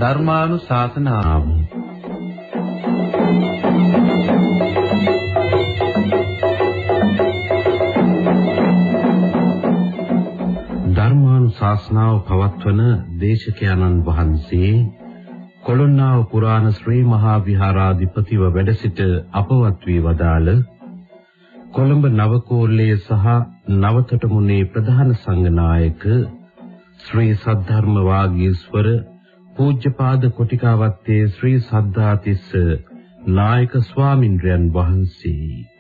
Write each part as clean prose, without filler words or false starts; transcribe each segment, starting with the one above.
ධර්මානුශාසනාව ධර්මානුශාසනාව පවත්වන දේශකයන්න් වහන්සේ කොළොන්නාව පුරාණ ශ්‍රී මහා විහාරාධිපතිව වැඩ සිට අපවත් වී වදාළ කොළඹ නවකෝල්ලේ සහ නවතොටමුණේ ප්‍රධාන සංඝනායක ශ්‍රී සද්ධර්ම වාගීස්වර පූජ්‍යපාද කොටිකාවත්තේ ශ්‍රී සද්ධාතිස්ස නායක ස්වාමින්ද්‍රයන් වහන්සේ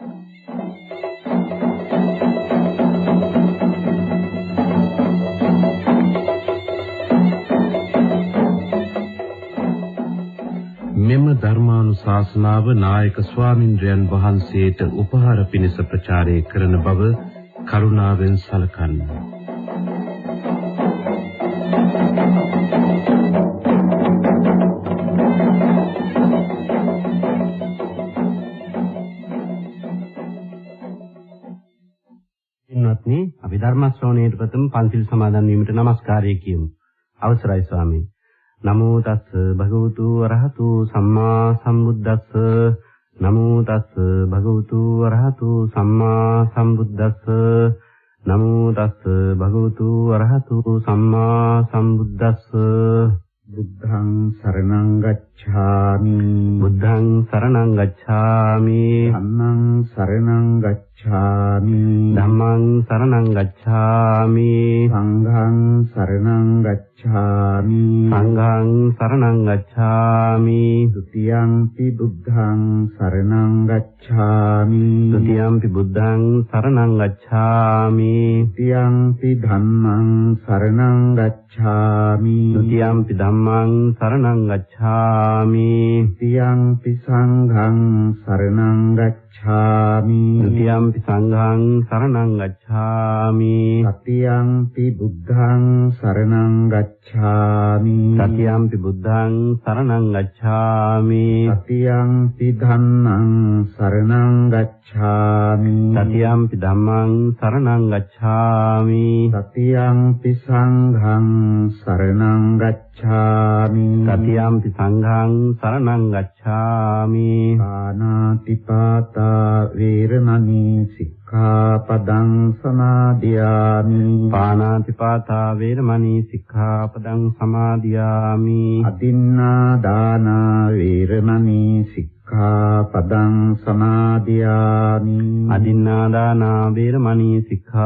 මෙම ධර්මානුශාසනාව නායක ස්වාමින්ද්‍රයන් වහන්සේට උපහාර පිණිස ප්‍රචාරය කරන බව කරුණාවෙන් සලකන්න. ඉන්නත්නි අපි ධර්ම ශ්‍රවණයට ප්‍රථම පන්සිල් සමාදන් වීමට নমස්කාරය කියමු. අවසරයි ස්වාමී. නමෝ තස්ස භගවතු වරහතු සම්මා සම්බුද්දස්ස නමෝ තස්ස භගවතු වරහතු සම්මා සම්බුද්දස්ස නමෝ තස්ස භගවතු වරහතු සම්මා සම්බුද්දස්ස බුද්ධං සරණං ගච්ඡාමි බුද්ධං සරණං ගච්ඡාමි ධම්මං සරණං ගච්ඡාමි ධම්මං සරණං ගච්ඡාමි සංඝං සරණං ගච්ඡාමි සංඝං සරණං ගච්ඡාමි ဒ ුතියංපි බුද්ධං සරණං ගච්ඡාමි ဒ ුතියංපි බුද්ධං සරණං ගච්ඡාමි ဒ ුතියංපි ධම්මං සරණං ගච්ඡාමි ဒ ුතියංපි ධම්මං සරණං ගච්ඡාමි ဒ ුතියංපි සංඝං සරණං ගච්ඡාමි ဒ ුතියංපි සංඝං සරණං ගච්ඡාමි တတိယံ පි බුද්ධං සරණං ගච්ඡාමි တတိယံ පි බුද්ධං සරණං ගච්ඡාමි တတိယံ පි ධම්මං සරණං ගච්ඡාමි တတိယံ පි ධම්මං සරණං ගච්ඡාමි တတိယံ පි සංඝං සරණං ගච්ඡාමි တတိယံ පි සංඝං සරණං ගච්ඡාමි පාණාතිපාතා වේරමණී සික්ඛාපදං සමාදියාමි පාණාතිපාතා වේරමණී සික්ඛාපදං සමාදියාමි අදින්නා දාන වේරමණී සික්ඛාපදං සමාදියාමි අදින්නා දාන වේරමණී සික්ඛා